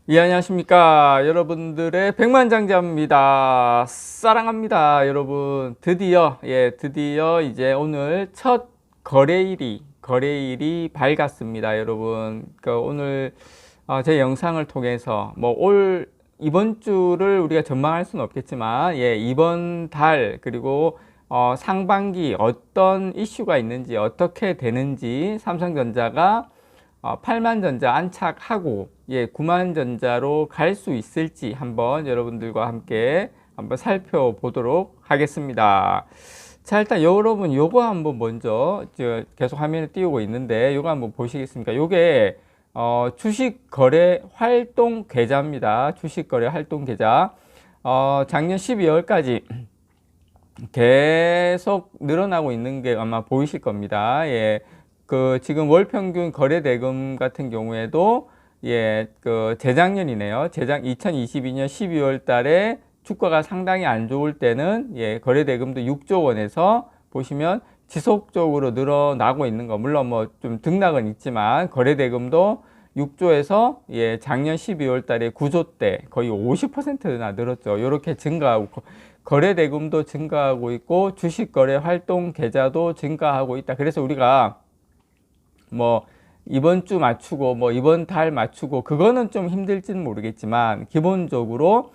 예, 안녕하십니까. 여러분들의 백만장자입니다. 사랑합니다. 여러분. 드디어 이제 오늘 첫 거래일이 밝았습니다. 여러분. 오늘, 제 영상을 통해서, 이번 주를 우리가 전망할 수는 없겠지만, 이번 달, 그리고, 상반기 어떤 이슈가 있는지, 어떻게 되는지, 삼성전자가 8만 전자 안착하고 9만 전자로 갈 수 있을지 한번 여러분들과 함께 한번 살펴보도록 하겠습니다. 자, 일단 여러분 요거 한번 먼저 계속 화면에 띄우고 있는데 요거 한번 보시겠습니까? 요게 주식 거래 활동 계좌입니다. 주식 거래 활동 계좌. 작년 12월까지 계속 늘어나고 있는 게 아마 보이실 겁니다. 지금 월 평균 거래 대금 같은 경우에도 재작년이네요. 2022년 12월 달에 주가가 상당히 안 좋을 때는 거래 대금도 6조 원에서 보시면 지속적으로 늘어나고 있는 거. 물론 뭐 좀 등락은 있지만 거래 대금도 6조에서 작년 12월 달에 9조 대 거의 50%나 늘었죠. 이렇게 증가하고 거래 대금도 증가하고 있고 주식 거래 활동 계좌도 증가하고 있다. 그래서 우리가 이번 주 맞추고 이번 달 맞추고 그거는 좀 힘들지는 모르겠지만 기본적으로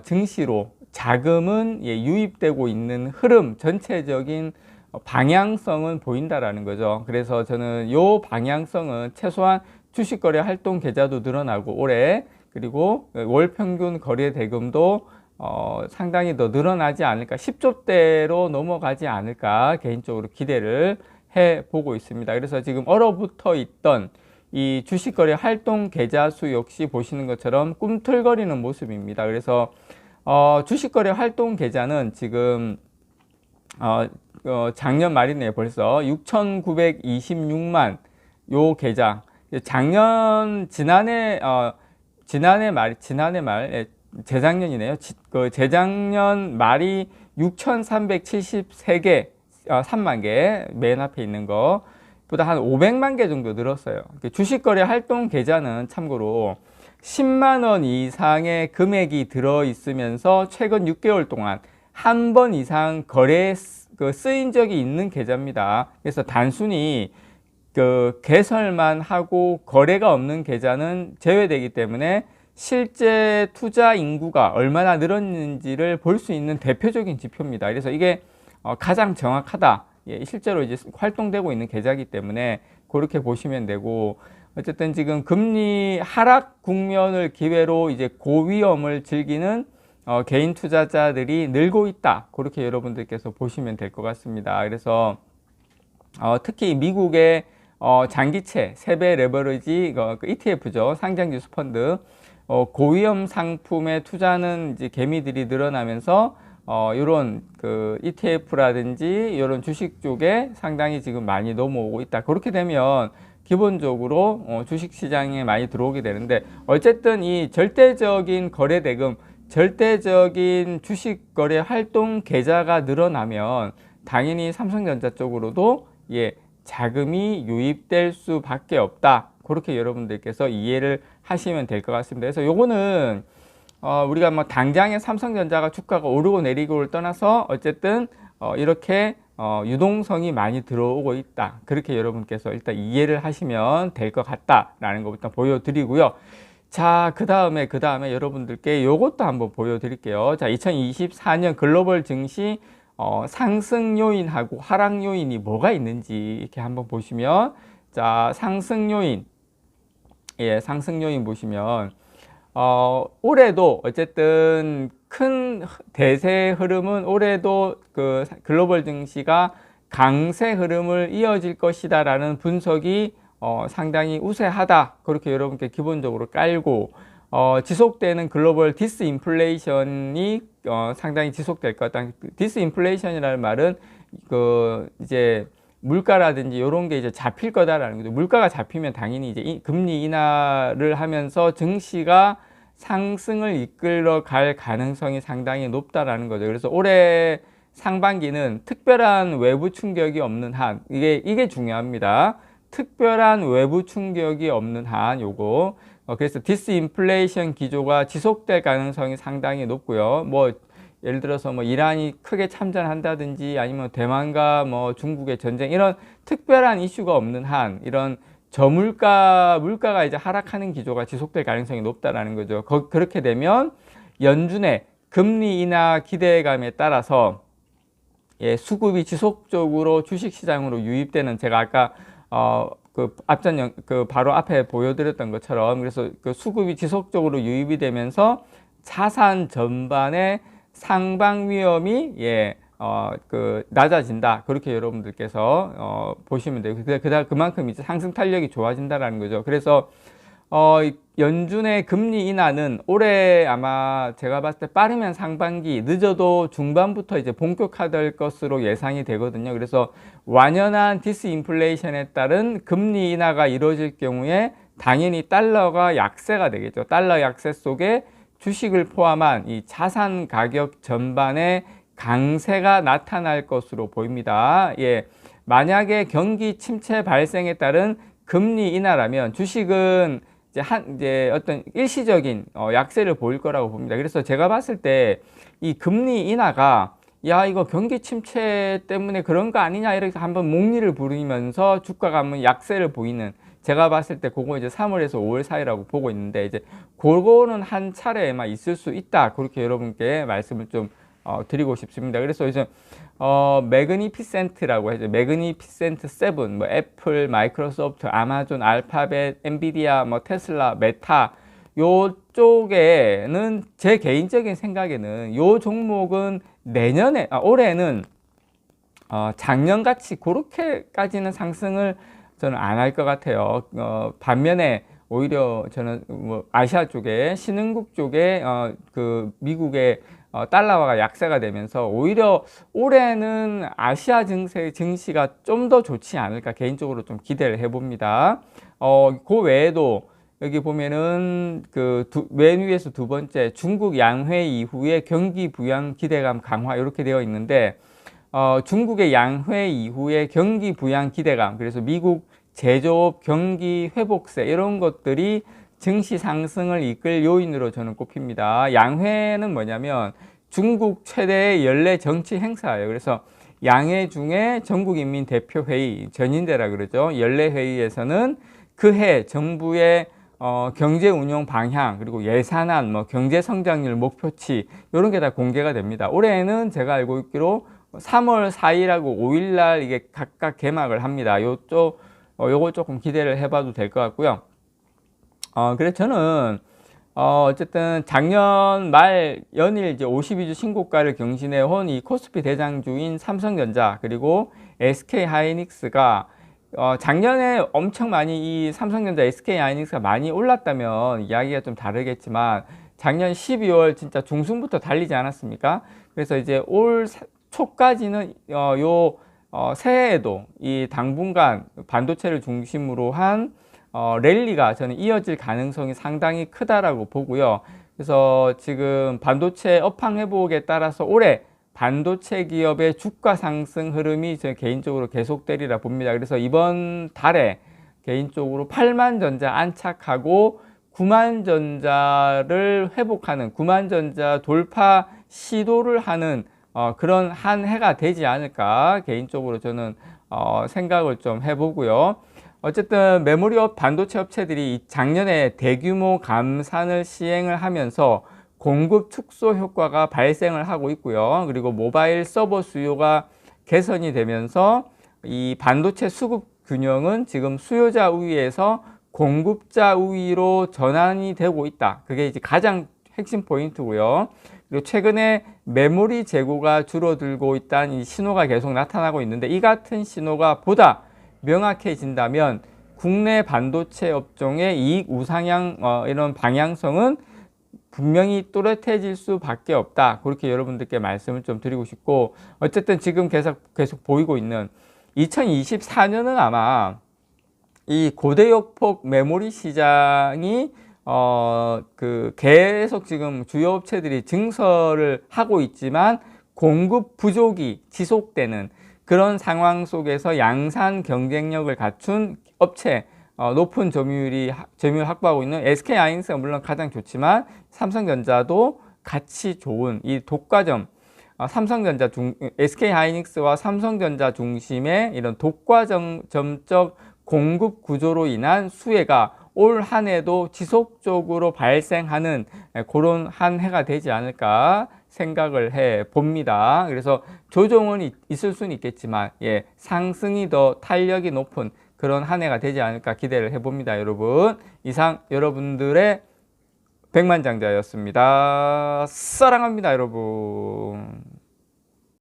증시로 자금은 유입되고 있는 흐름 전체적인 방향성은 보인다라는 거죠. 그래서 저는 요 방향성은 최소한 주식거래 활동 계좌도 늘어나고 올해 그리고 월 평균 거래 대금도 상당히 더 늘어나지 않을까 10조대로 넘어가지 않을까 개인적으로 기대를 해보고 있습니다. 그래서 지금 얼어붙어 있던 이 주식거래 활동 계좌 수 역시 보시는 것처럼 꿈틀거리는 모습입니다. 그래서 주식거래 활동 계좌는 지금 작년 말이네요. 벌써 6,926만 요 계좌 재작년이네요. 재작년 말이 6,373개 3만 개 맨 앞에 있는 거 보다 한 500만 개 정도 늘었어요. 주식거래 활동 계좌는 참고로 10만 원 이상의 금액이 들어 있으면서 최근 6개월 동안 한 번 이상 거래에 쓰인 적이 있는 계좌입니다. 그래서 단순히 개설만 하고 거래가 없는 계좌는 제외되기 때문에 실제 투자 인구가 얼마나 늘었는지를 볼 수 있는 대표적인 지표입니다. 그래서 이게 가장 정확하다. 실제로 이제 활동되고 있는 계좌이기 때문에 그렇게 보시면 되고, 어쨌든 지금 금리 하락 국면을 기회로 이제 고위험을 즐기는 개인 투자자들이 늘고 있다. 그렇게 여러분들께서 보시면 될 것 같습니다. 그래서 특히 미국의 장기채 세배 레버리지 ETF죠. 상장지수 펀드 고위험 상품에 투자하는 이제 개미들이 늘어나면서 이런 ETF라든지 이런 주식 쪽에 상당히 지금 많이 넘어오고 있다. 그렇게 되면 기본적으로 주식 시장에 많이 들어오게 되는데 어쨌든 이 절대적인 거래 대금, 절대적인 주식 거래 활동 계좌가 늘어나면 당연히 삼성전자 쪽으로도 자금이 유입될 수밖에 없다. 그렇게 여러분들께서 이해를 하시면 될 것 같습니다. 그래서 요거는 우리가 당장에 삼성전자가 주가가 오르고 내리고를 떠나서 어쨌든 이렇게 유동성이 많이 들어오고 있다. 그렇게 여러분께서 일단 이해를 하시면 될 것 같다라는 것부터 보여드리고요. 자, 그 다음에 여러분들께 요것도 한번 보여드릴게요. 자, 2024년 글로벌 증시 상승 요인하고 하락 요인이 뭐가 있는지 이렇게 한번 보시면, 자, 상승 요인 보시면 올해도 어쨌든 큰 대세 흐름은 올해도 글로벌 증시가 강세 흐름을 이어질 것이다 라는 분석이 상당히 우세하다. 그렇게 여러분께 기본적으로 깔고 지속되는 글로벌 디스인플레이션이 상당히 지속될 것 같다. 디스인플레이션이라는 말은 이제 물가라든지 이런 게 이제 잡힐 거다라는 거죠. 물가가 잡히면 당연히 이제 금리 인하를 하면서 증시가 상승을 이끌어 갈 가능성이 상당히 높다라는 거죠. 그래서 올해 상반기는 특별한 외부 충격이 없는 한, 이게 중요합니다. 특별한 외부 충격이 없는 한 요거 그래서 디스인플레이션 기조가 지속될 가능성이 상당히 높고요. 뭐 예를 들어서 뭐 이란이 크게 참전한다든지 아니면 대만과 뭐 중국의 전쟁 이런 특별한 이슈가 없는 한 이런 물가가 이제 하락하는 기조가 지속될 가능성이 높다라는 거죠. 그렇게 되면 연준의 금리 인하 기대감에 따라서 수급이 지속적으로 주식시장으로 유입되는, 제가 아까 바로 앞에 보여드렸던 것처럼, 그래서 그 수급이 지속적으로 유입이 되면서 자산 전반의 상방 위험이 낮아진다. 그렇게 여러분들께서 보시면 돼요. 그만큼 이제 상승 탄력이 좋아진다라는 거죠. 그래서 연준의 금리 인하는 올해 아마 제가 봤을 때 빠르면 상반기, 늦어도 중반부터 이제 본격화될 것으로 예상이 되거든요. 그래서 완연한 디스인플레이션에 따른 금리 인하가 이루어질 경우에 당연히 달러가 약세가 되겠죠. 달러 약세 속에 주식을 포함한 이 자산 가격 전반에 강세가 나타날 것으로 보입니다. 만약에 경기 침체 발생에 따른 금리 인하라면 주식은 이제 어떤 일시적인 약세를 보일 거라고 봅니다. 그래서 제가 봤을 때 이 금리 인하가 이거 경기 침체 때문에 그런 거 아니냐 이렇게 한번 목리를 부리면서 주가가 한번 약세를 보이는, 제가 봤을 때 그거 이제 3월에서 5월 사이라고 보고 있는데, 이제 그거는 한 차례에만 있을 수 있다. 그렇게 여러분께 말씀을 좀 드리고 싶습니다. 그래서 이제 매그니피센트라고 해서 매그니피센트 7, 뭐 애플, 마이크로소프트, 아마존, 알파벳, 엔비디아, 뭐 테슬라, 메타, 요쪽에는 제 개인적인 생각에는 요 종목은 올해는 작년같이 그렇게까지는 상승을 저는 안 할 것 같아요. 반면에 오히려 저는 뭐 아시아 쪽에, 신흥국 쪽에 그 미국의 달러화가 약세가 되면서 오히려 올해는 아시아 증시가 좀 더 좋지 않을까 개인적으로 좀 기대를 해봅니다. 그 외에도 여기 보면은 맨 위에서 두 번째 중국 양회 이후에 경기 부양 기대감 강화 이렇게 되어 있는데, 중국의 양회 이후에 경기 부양 기대감, 그래서 미국 제조업 경기 회복세 이런 것들이 증시 상승을 이끌 요인으로 저는 꼽힙니다. 양회는 뭐냐면 중국 최대의 연례 정치 행사예요. 그래서 양회 중에 전국인민대표회의, 전인대라 그러죠. 연례회의에서는 그 해 정부의 경제 운용 방향, 그리고 예산안, 뭐 경제 성장률 목표치 이런 게 다 공개가 됩니다. 올해는 제가 알고 있기로 3월 4일하고 5일 날 이게 각각 개막을 합니다. 요거 조금 기대를 해봐도 될 것 같고요. 그래서 저는 어쨌든 작년 말 연일 이제 52주 신고가를 경신해 온 이 코스피 대장주인 삼성전자 그리고 SK 하이닉스가 작년에 엄청 많이 이 삼성전자, SK 하이닉스가 많이 올랐다면 이야기가 좀 다르겠지만 작년 12월 진짜 중순부터 달리지 않았습니까? 그래서 이제 올 초까지는 새해에도 이 당분간 반도체를 중심으로 한 랠리가 저는 이어질 가능성이 상당히 크다라고 보고요. 그래서 지금 반도체 업황 회복에 따라서 올해 반도체 기업의 주가 상승 흐름이 저 개인적으로 계속되리라 봅니다. 그래서 이번 달에 개인적으로 8만 전자 안착하고 9만 전자를 회복하는, 9만 전자 돌파 시도를 하는 그런 한 해가 되지 않을까 개인적으로 저는 생각을 좀 해보고요. 어쨌든 메모리업 반도체 업체들이 작년에 대규모 감산을 시행을 하면서 공급 축소 효과가 발생을 하고 있고요. 그리고 모바일 서버 수요가 개선이 되면서 이 반도체 수급 균형은 지금 수요자 우위에서 공급자 우위로 전환이 되고 있다. 그게 이제 가장 핵심 포인트고요. 그리고 최근에 메모리 재고가 줄어들고 있다는 이 신호가 계속 나타나고 있는데, 이 같은 신호가 보다 명확해진다면 국내 반도체 업종의 이익 우상향 이런 방향성은 분명히 또렷해질 수밖에 없다. 그렇게 여러분들께 말씀을 좀 드리고 싶고, 어쨌든 지금 계속 보이고 있는 2024년은 아마 이 고대역폭 메모리 시장이 계속 지금 주요 업체들이 증설을 하고 있지만 공급 부족이 지속되는 그런 상황 속에서 양산 경쟁력을 갖춘 업체, 높은 점유율 확보하고 있는 SK 하이닉스가 물론 가장 좋지만 삼성전자도 같이 좋은 이 독과점, SK 하이닉스와 삼성전자 중심의 이런 독과점적 공급 구조로 인한 수혜가 올 한 해도 지속적으로 발생하는 그런 한 해가 되지 않을까 생각을 해 봅니다. 그래서 조정은 있을 수는 있겠지만 상승이 더 탄력이 높은 그런 한 해가 되지 않을까 기대를 해 봅니다. 여러분, 이상 여러분들의 백만장자였습니다. 사랑합니다, 여러분.